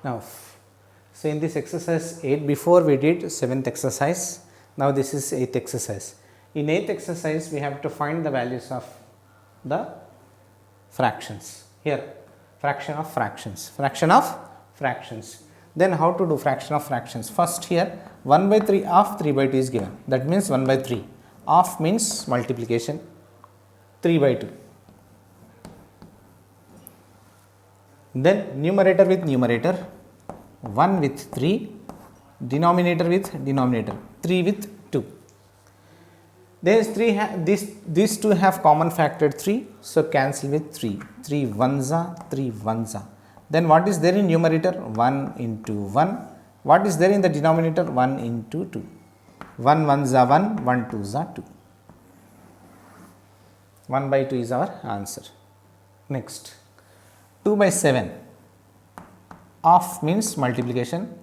Now, so in this exercise 8, before we did 7th exercise, now this is 8th exercise. In 8th exercise, we have to find the values of the fractions. Here, fraction of fractions. Then how to do fraction of fractions? First here, 1 by 3 of 3 by 2 is given. That means 1 by 3. Of means multiplication, 3 by 2. Then numerator with numerator, 1 with 3, denominator with denominator, 3 with 2. These two have common factor 3, so cancel with 3. 3 ones are 3 ones are. Then what is there in numerator? 1 into 1. What is there in the denominator? 1 into 2. 1 ones are 1, 1 twos are 2. 1 by 2 is our answer. Next, 2 by 7. Of means multiplication,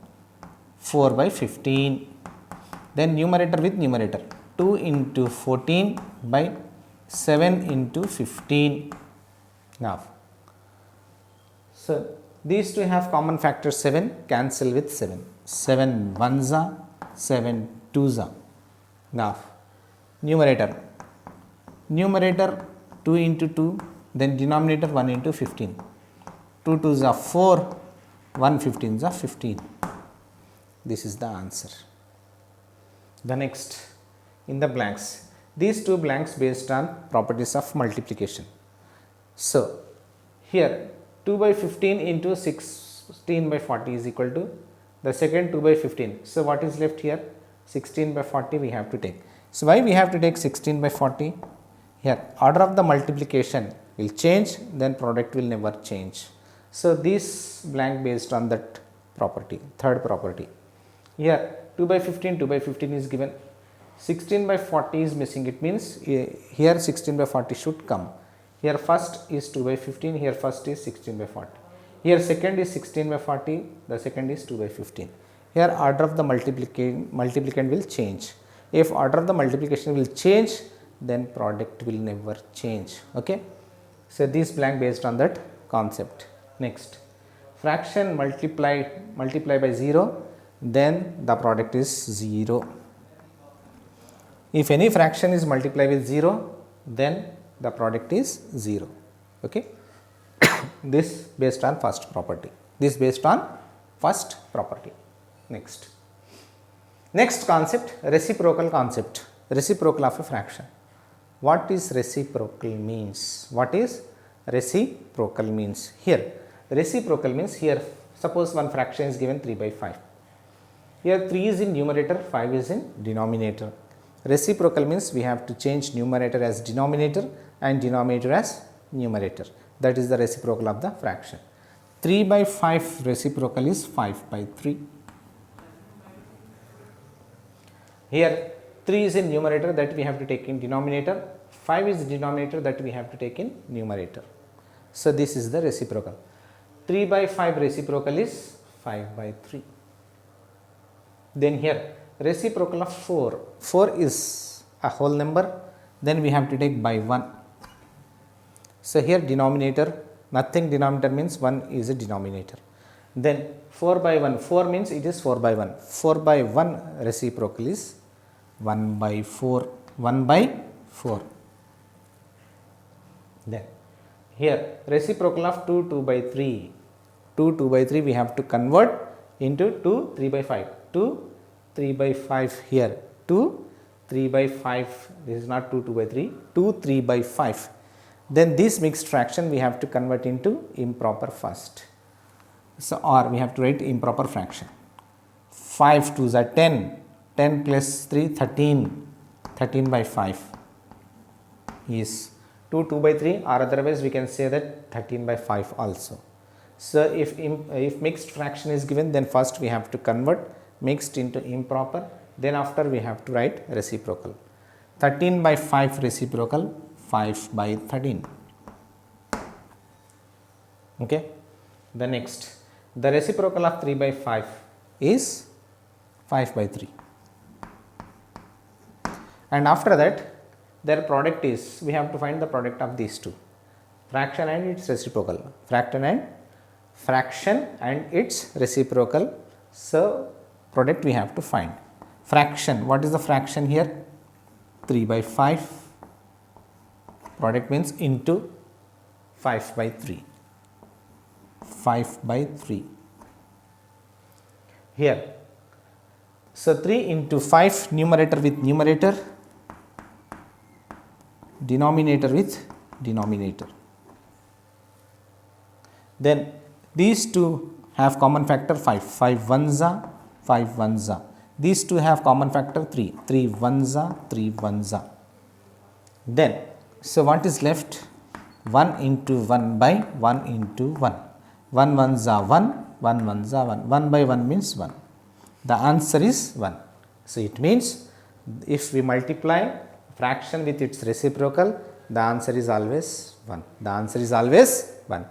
4 by 15. Then numerator with numerator, 2 into 14 by 7 into 15. Now, so these two have common factor 7, cancel with 7. 7 ones are, 7 twos are. Now, numerator 2 into 2, then denominator 1 into 15. 2 twos are 4, 1 15s are 15. This is the answer. The next, in the blanks, these two blanks based on properties of multiplication. So, here 2 by 15 into 16 by 40 is equal to the second 2 by 15. So, what is left here? 16 by 40 we have to take. So, why we have to take 16 by 40? Here order of the multiplication will change, then product will never change. So, this blank based on that property, third property. Here 2 by 15 is given, 16 by 40 is missing, it means here 16 by 40 should come. Here first is 2 by 15, here first is 16 by 40. Here second is 16 by 40, the second is 2 by 15. Here order of the multiplicand will change. If order of the multiplication will change, then product will never change. Okay. So, this blank based on that concept. Next, fraction multiply by 0, then the product is 0. If any fraction is multiplied with 0, then the product is 0. Okay. This based on first property. Next concept, reciprocal concept. Reciprocal of a fraction. What is reciprocal means? Here, reciprocal means here suppose one fraction is given 3 by 5. Here 3 is in numerator, 5 is in denominator. Reciprocal means we have to change numerator as denominator and denominator as numerator. That is the reciprocal of the fraction. 3 by 5 reciprocal is 5 by 3. Here 3 is in numerator, that we have to take in denominator, 5 is denominator, that we have to take in numerator. So, this is the reciprocal. 3 by 5 reciprocal is 5 by 3. Then here reciprocal of 4, 4 is a whole number, then we have to take by 1. So, here denominator, nothing, denominator means 1 is a denominator. Then 4 by 1, 4 means it is 4 by 1, 4 by 1 reciprocal is 1 by 4, 1 by 4. Then here reciprocal of 2, 2 by 3, 2, 2 by 3 we have to convert into 2, 3 by 5, 2, 3 by 5 here, 2, 3 by 5, this is not 2, 2 by 3, 2, 3 by 5. Then this mixed fraction we have to convert into improper first. So, or we have to write improper fraction. 5 2s are 10, 10 plus 3, 13, 13 by 5 is 2, 2 by 3, or otherwise we can say that 13 by 5 also. So, if mixed fraction is given, then first we have to convert mixed into improper, then after we have to write reciprocal. 13 by 5 reciprocal, 5 by 13. Okay. The next, the reciprocal of 3 by 5 is 5 by 3. And after that, their product is, we have to find the product of these two, fraction and its reciprocal, fraction and fraction and its reciprocal. So, product we have to find. Fraction, what is the fraction here? 3 by 5. Product means into 5 by 3. 5 by 3. Here. So, 3 into 5, numerator with numerator, denominator with denominator. Then these two have common factor 5, 5 ones are, 5 ones are. These two have common factor 3, 3 ones are, 3 ones are. Then, so what is left? 1 into 1 by 1 into 1. 1 ones are 1, 1 ones are 1. 1 by 1 means 1. The answer is 1. So, it means if we multiply fraction with its reciprocal, the answer is always 1. The answer is always 1.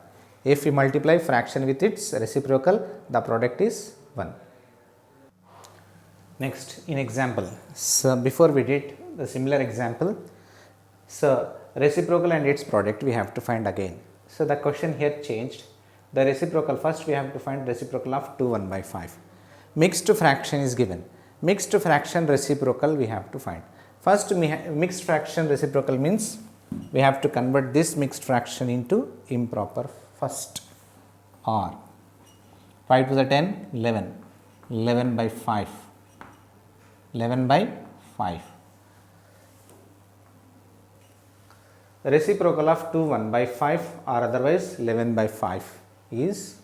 If we multiply fraction with its reciprocal, the product is 1. Next, in example. So, before we did the similar example, so reciprocal and its product we have to find again. So, the question here changed. The reciprocal, first we have to find reciprocal of 2 1 by 5. Mixed fraction is given. Mixed fraction reciprocal we have to find. First, mixed fraction reciprocal means we have to convert this mixed fraction into improper first. Or 5 to the 10, 11. 11 by 5. 11 by 5. The reciprocal of 2 1 by 5 or otherwise 11 by 5 is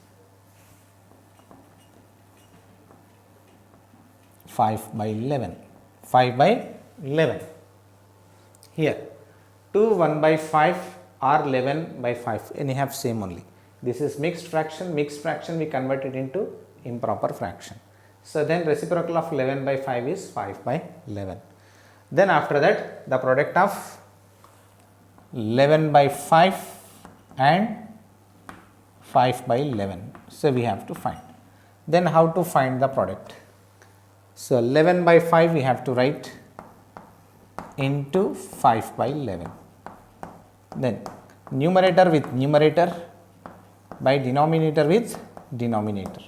5 by 11. 5 by 11. Here 2 1 by 5 or 11 by 5 and you have same only. This is mixed fraction we convert it into improper fraction. So, then reciprocal of 11 by 5 is 5 by 11. Then after that the product of 11 by 5 and 5 by 11. So, we have to find. Then how to find the product? So, 11 by 5 we have to write into 5 by 11. Then numerator with numerator by denominator with denominator.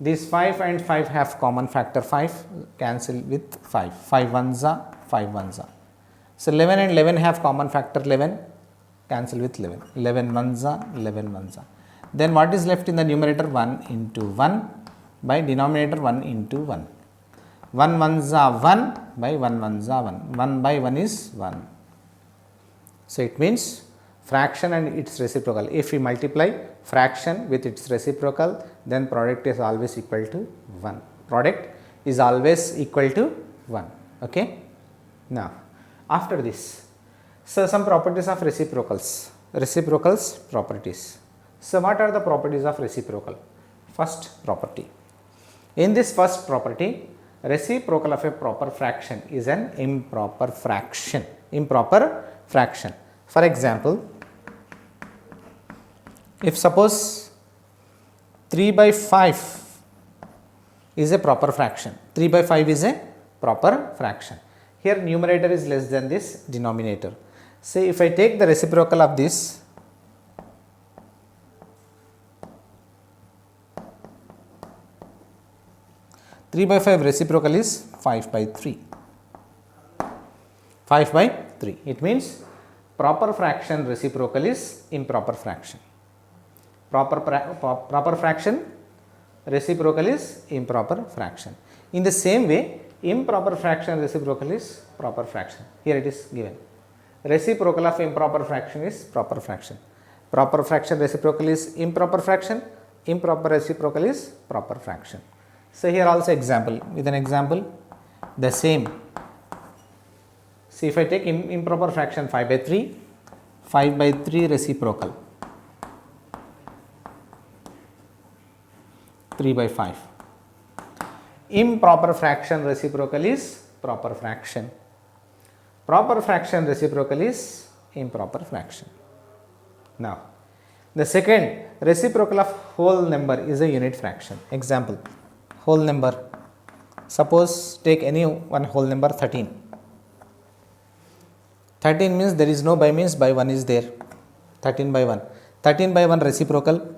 These 5 and 5 have common factor 5, cancel with 5. 5 ones are, 5 ones are. So, 11 and 11 have common factor 11, cancel with 11. 11 ones are, 11 ones are. Then what is left in the numerator? 1 into 1 by denominator 1 into 1. 1 ones are 1 by 1 ones are 1. 1 by 1 is 1. So, it means fraction and its reciprocal. If we multiply fraction with its reciprocal, then product is always equal to 1. Product is always equal to 1. Okay. Now, after this, so some properties of reciprocals. Reciprocals properties. So, what are the properties of reciprocal? First property. In this first property, reciprocal of a proper fraction is an improper fraction. Improper fraction. For example, if suppose 3 by 5 is a proper fraction, 3 by 5 is a proper fraction. Here numerator is less than this denominator. Say if I take the reciprocal of this, (3 by 5) reciprocal is 5 by 3. 5 by 3. It means proper fraction reciprocal is improper fraction. Proper fraction reciprocal is improper fraction. In the same way, improper fraction reciprocal is proper fraction. Here it is given. Reciprocal of improper fraction is proper fraction. Proper fraction reciprocal is improper fraction. Improper reciprocal is proper fraction. So, here also example, with an example the same. See, if I take improper fraction 5 by 3, 5 by 3 reciprocal 3 by 5. Improper fraction reciprocal is proper fraction. Proper fraction reciprocal is improper fraction. Now, the second, reciprocal of whole number is a unit fraction. Example, whole number, suppose take any one whole number 13. 13 means there is no by, means by 1 is there, 13 by 1. 13 by 1 reciprocal,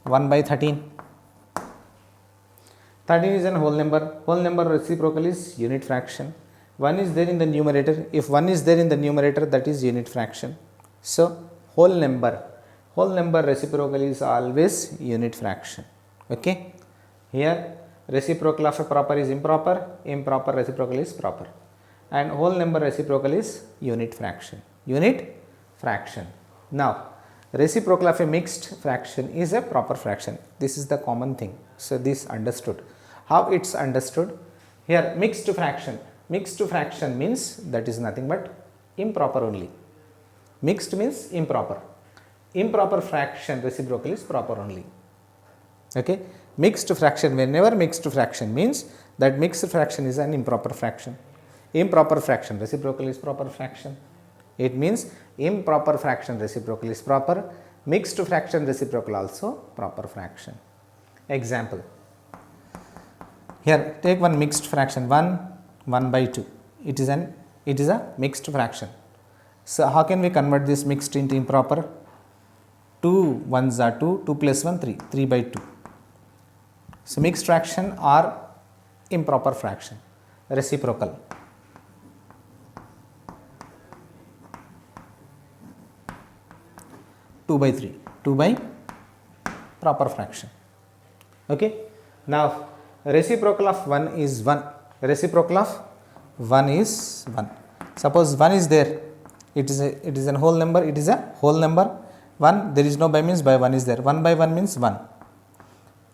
1 by 13. 13 is a whole number reciprocal is unit fraction. 1 is there in the numerator. If 1 is there in the numerator, that is unit fraction. So, whole number reciprocal is always unit fraction. Okay. Here reciprocal of a proper is improper, improper reciprocal is proper, and whole number reciprocal is unit fraction. Now, reciprocal of a mixed fraction is a proper fraction. This is the common thing. So, this understood. How it's understood? Here mixed fraction means that is nothing but improper only. Mixed means improper. Improper fraction reciprocal is proper only. Okay. Mixed fraction, whenever mixed fraction means that mixed fraction is an improper fraction. Improper fraction reciprocal is proper fraction. It means improper fraction reciprocal is proper, mixed fraction reciprocal also proper fraction. Example. Here take one mixed fraction 1 by 2. It is a mixed fraction. So, how can we convert this mixed into improper? 2 1s are 2, 2 plus 1 3, 3 by 2. So, mixed fraction or improper fraction reciprocal. 2 by 3, 2 by proper fraction. Okay. Now, reciprocal of 1 is 1. Reciprocal of 1 is 1. Suppose 1 is there, it is a whole number, it is a whole number. 1, there is no by means by 1 is there. 1 by 1 means 1.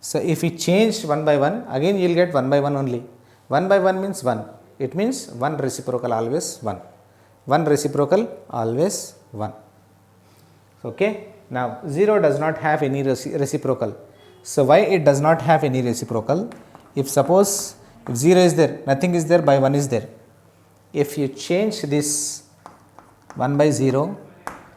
So, if we change 1 by 1, again you will get 1 by 1 only. 1 by 1 means 1. It means 1 reciprocal always 1. 1 reciprocal always 1. Okay. Now, 0 does not have any reciprocal. So, why it does not have any reciprocal? If suppose if 0 is there, nothing is there, by 1 is there. If you change this 1 by 0,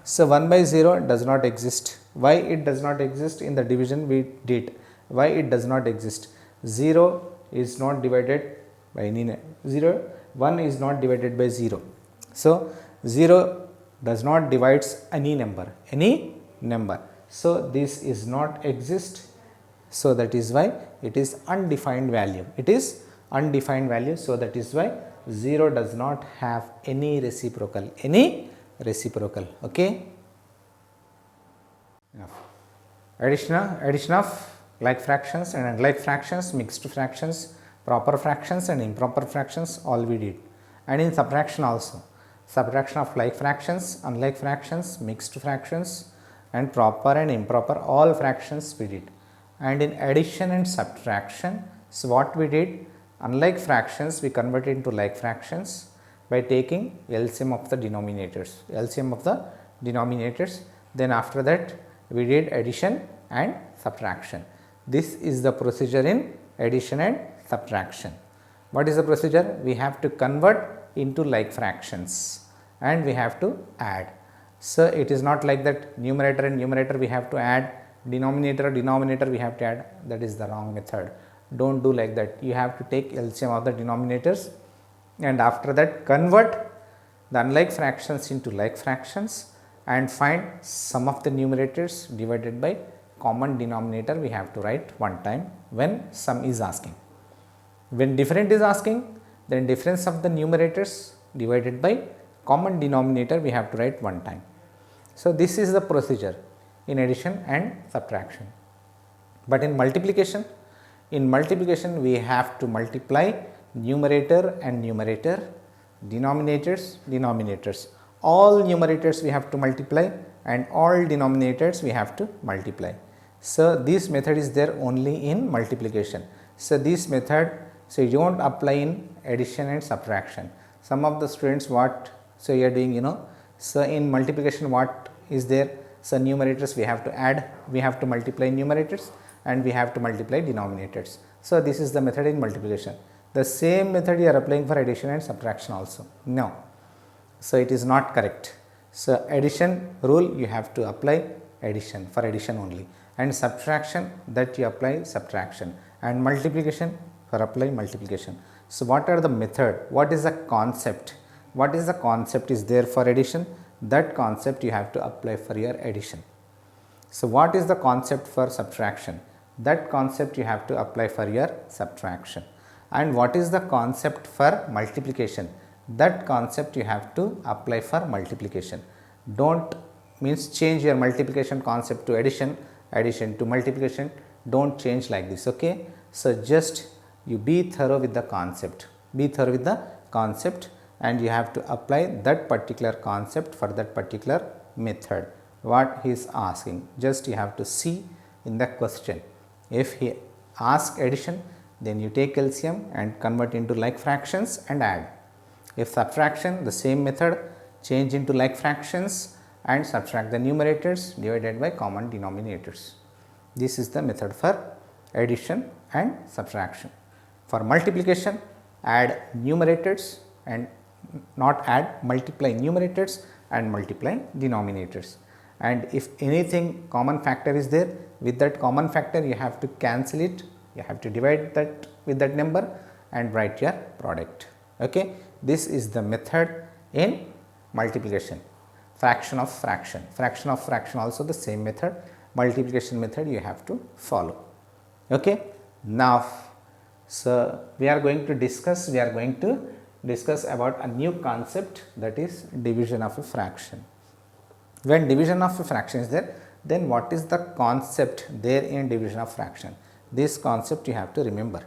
so 1 by 0 does not exist. Why it does not exist? In the division we did. Why it does not exist? 0 is not divided by any 0, 1 is not divided by 0. So, 0 does not divides any number. So, this is not exist. So, that is why it is undefined value. It is undefined value. So, that is why 0 does not have any reciprocal. Okay. Addition of like fractions and unlike fractions, mixed fractions, proper fractions and improper fractions, all we did. And in subtraction also, subtraction of like fractions, unlike fractions, mixed fractions and proper and improper, all fractions we did. And in addition and subtraction, so what we did, unlike fractions we converted into like fractions by taking LCM of the denominators. Then after that we did addition and subtraction. This is the procedure in addition and subtraction. What is the procedure? We have to convert into like fractions and we have to add. So, it is not like that numerator and numerator we have to add, denominator we have to add. That is the wrong method. Do not do like that. You have to take LCM of the denominators and after that convert the unlike fractions into like fractions and find sum of the numerators divided by common denominator we have to write one time when sum is asking. When different is asking, then difference of the numerators divided by common denominator we have to write one time. So, this is the procedure in addition and subtraction. But in multiplication we have to multiply numerator and numerator, denominators. All numerators we have to multiply and all denominators we have to multiply. So, this method is there only in multiplication. So, this method, so you do not apply in addition and subtraction. Some of the students so you are doing so in multiplication what is there? So, numerators we have to add, we have to multiply numerators and we have to multiply denominators. So, this is the method in multiplication. The same method you are applying for addition and subtraction also. No. So, it is not correct. So, addition rule you have to apply addition for addition only and subtraction that you apply subtraction and multiplication for apply multiplication. So, what are the method? What is the concept? what is the concept is there for addition, that concept you have to apply for your addition. So, what is the concept for subtraction, that concept you have to apply for your subtraction. And what is the concept for multiplication, that concept you have to apply for multiplication. Don't means change your multiplication concept to addition, addition to multiplication, don't change like this. Okay. So, just you be thorough with the concept, be thorough with the concept, and you have to apply that particular concept for that particular method what he is asking. Just you have to see in the question, if he asks addition, then you take LCM and convert into like fractions and add. If subtraction, the same method, change into like fractions and subtract the numerators divided by common denominators. This is the method for addition and subtraction. For multiplication, add numerators and not add, multiply numerators and multiply denominators. And if anything common factor is there, with that common factor you have to cancel it, you have to divide that with that number and write your product. Okay. This is the method in multiplication. Fraction of fraction, fraction of fraction also the same method, multiplication method you have to follow. Okay. Now, so we are going to discuss about a new concept, that is division of a fraction. When division of a fraction is there, then what is the concept there in division of fraction? This concept you have to remember.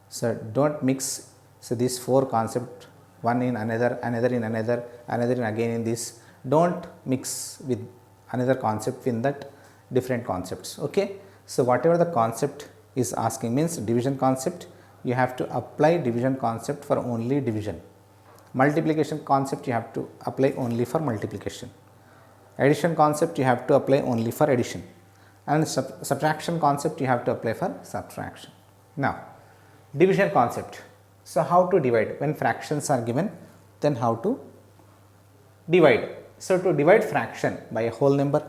So, do not mix, so these four concepts, one in another, another in another, another in again in this, do not mix with another concept in that different concepts. Okay. So, whatever the concept is asking means division concept, you have to apply division concept for only division. Multiplication concept you have to apply only for multiplication. Addition concept you have to apply only for addition, and subtraction concept you have to apply for subtraction. Now, division concept. So, how to divide when fractions are given, then how to divide. So, to divide fraction by a whole number,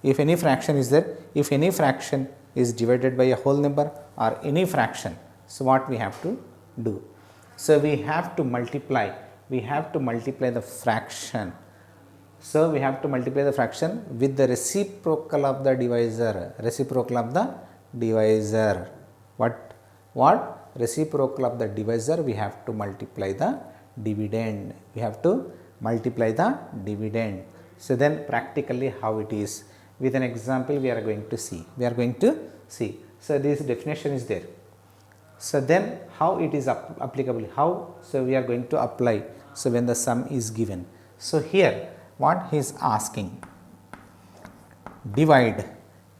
if any fraction is there, if any fraction is divided by a whole number or any fraction, so what we have to do? So, we have to multiply the fraction. So, we have to multiply the fraction with the reciprocal of the divisor, reciprocal of the divisor. What? Reciprocal of the divisor, we have to multiply the dividend, we have to multiply the dividend. So, then practically how it is, with an example we are going to see, So, this definition is there. So, then how it is applicable, how? So, we are going to apply, so when the sum is given. So, here what he is asking, divide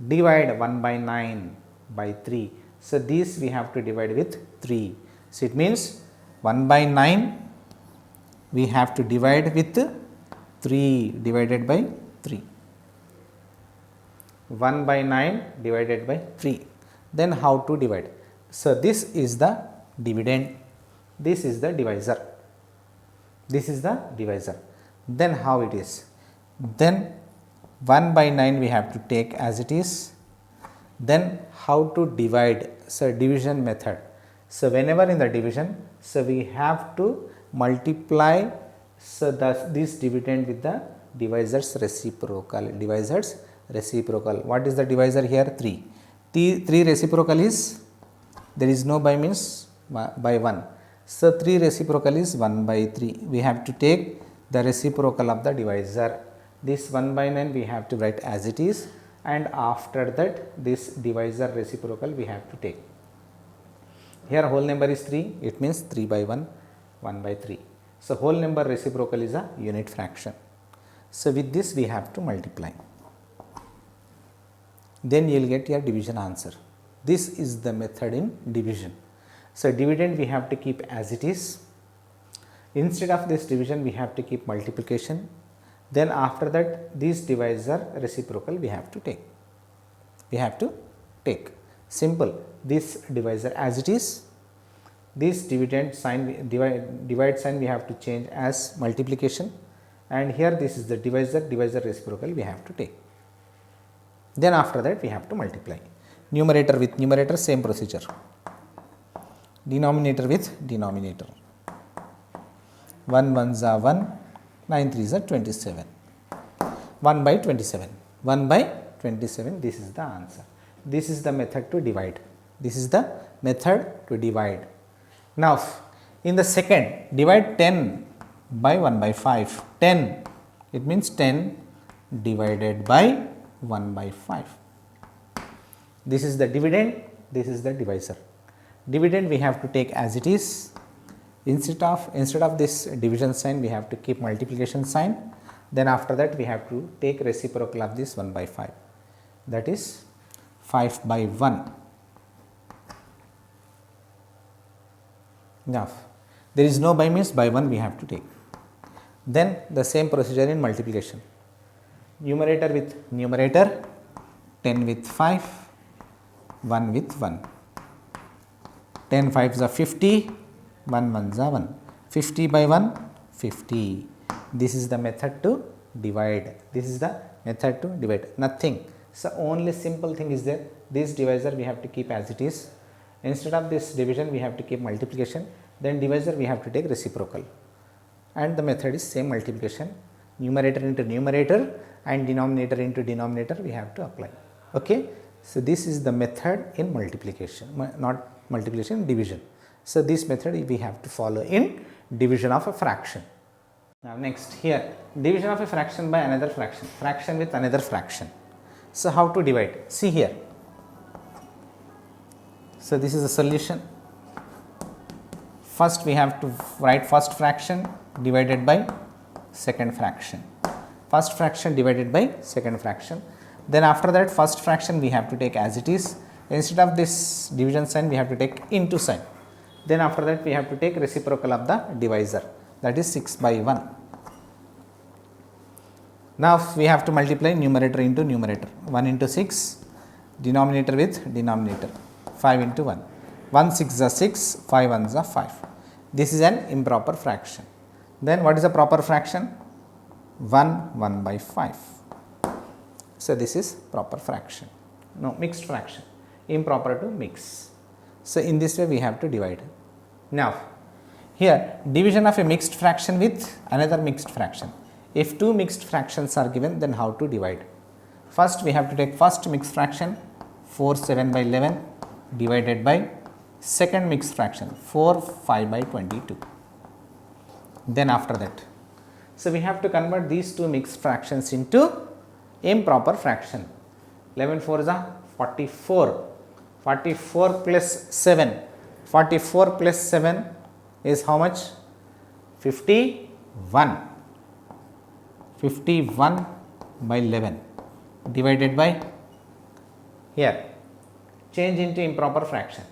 1 by 9 by 3. So, this we have to divide with 3. So, it means 1 by 9 we have to divide with 3 divided by 3. 1 by 9 divided by 3. Then how to divide? So, this is the dividend, this is the divisor, this is the divisor. Then how it is? Then 1 by 9 we have to take as it is. Then how to divide? So, division method. So, whenever in the division, so we have to multiply, so this dividend with the divisor's reciprocal, divisor's reciprocal. What is the divisor here? 3. 3 reciprocal is, there is no by means by 1. So, 3 reciprocal is 1 by 3. We have to take the reciprocal of the divisor. This 1 by 9 we have to write as it is, and after that this divisor reciprocal we have to take. Here whole number is 3, it means 3 by 1, 1 by 3. So, whole number reciprocal is a unit fraction. So, with this we have to multiply. Then you will get your division answer. This is the method in division. So, dividend we have to keep as it is. Instead of this division we have to keep multiplication. Then after that this divisor reciprocal we have to take. We have to take. Simple. This divisor as it is. This dividend sign, divide sign we have to change as multiplication, and here this is the divisor reciprocal we have to take. Then after that we have to multiply. Numerator with numerator, same procedure. Denominator with denominator. 1 1s are 1, 9 3s are 27. 1 by 27. 1 by 27, this is the answer. This is the method to divide. This is the method to divide. Now, in the second, divide 10 by 1 by 5. 10, it means 10 divided by 1 by 5. This is the dividend, this is the divisor. Dividend we have to take as it is. Instead of this division sign, we have to keep multiplication sign. Then after that, we have to take reciprocal of this 1 by 5. That is 5 by 1. Now, there is no by means by 1 we have to take. Then the same procedure in multiplication. Numerator with numerator, 10 with 5, 1 with 1. 10 5s are 50, 1 1s are 1. 50 by 1, 50. This is the method to divide. This is the method to divide. Nothing. So, only simple thing is there. This divisor we have to keep as it is. Instead of this division, we have to keep multiplication. Then divisor we have to take reciprocal. And the method is same multiplication. Numerator into numerator and denominator into denominator we have to apply. Okay. So, this is the method in multiplication, not multiplication, division. So, this method we have to follow in division of a fraction. Now, next here, division of a fraction by another fraction, fraction with another fraction. So, how to divide? See here. So, this is the solution. First, we have to write first fraction divided by second fraction. First fraction divided by second fraction. Then after that, first fraction we have to take as it is. Instead of this division sign, we have to take into sign. Then after that, we have to take reciprocal of the divisor, that is 6 by 1. Now, we have to multiply numerator into numerator, 1 into 6, denominator with denominator, 5 into 1. 1 6 are 6, 5 1s are 5. This is an improper fraction. Then what is a proper fraction? 1 1 by 5. So, this is proper fraction, no mixed fraction, improper to mix. So, in this way we have to divide. Now, here division of a mixed fraction with another mixed fraction. If two mixed fractions are given, then how to divide? First, we have to take first mixed fraction 4 7 by 11 divided by second mixed fraction 4 5 by 22. Then after that, so we have to convert these two mixed fractions into improper fraction. 11 4 is a 44. 44 plus 7. 44 plus 7 is how much? 51. 51 by 11 divided by, here change into improper fraction.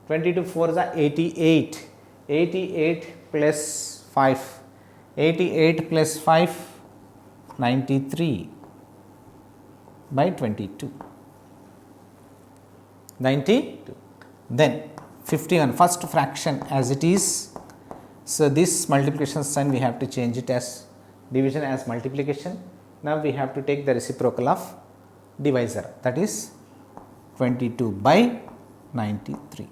22 4 is a 88. 88 plus 5. 88 plus 5, 93 by 22. 92. Then 51, first fraction as it is. So, this multiplication sign we have to change it as division as multiplication. Now, we have to take the reciprocal of divisor, that is 22 by 93.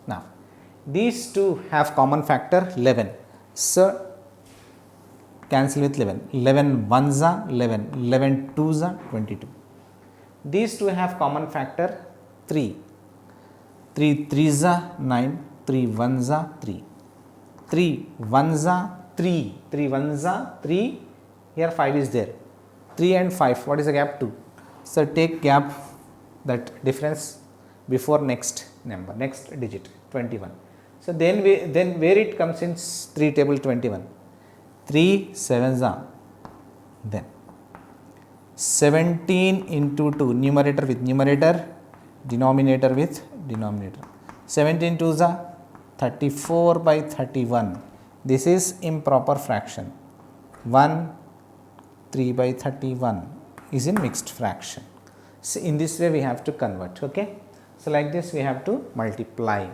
Now, these two have common factor 11. So, cancel with 11. 11 1s are 11, 11 2s are 22. These two have common factor 3. 3 3s are 9, 3 1s are 3. 3 1s are 3, 3 1s are 3, here 5 is there. 3 and 5, what is the gap? 2. So, take gap, that difference before next number, next digit 21. So, then where it comes in 3 table 21, 3 7s are, then 17 into 2, numerator with numerator, denominator with denominator. 17 2s are 34 by 31. This is improper fraction. 1 3 by 31 is in mixed fraction. So, in this way we have to convert. Okay. So, like this we have to multiply.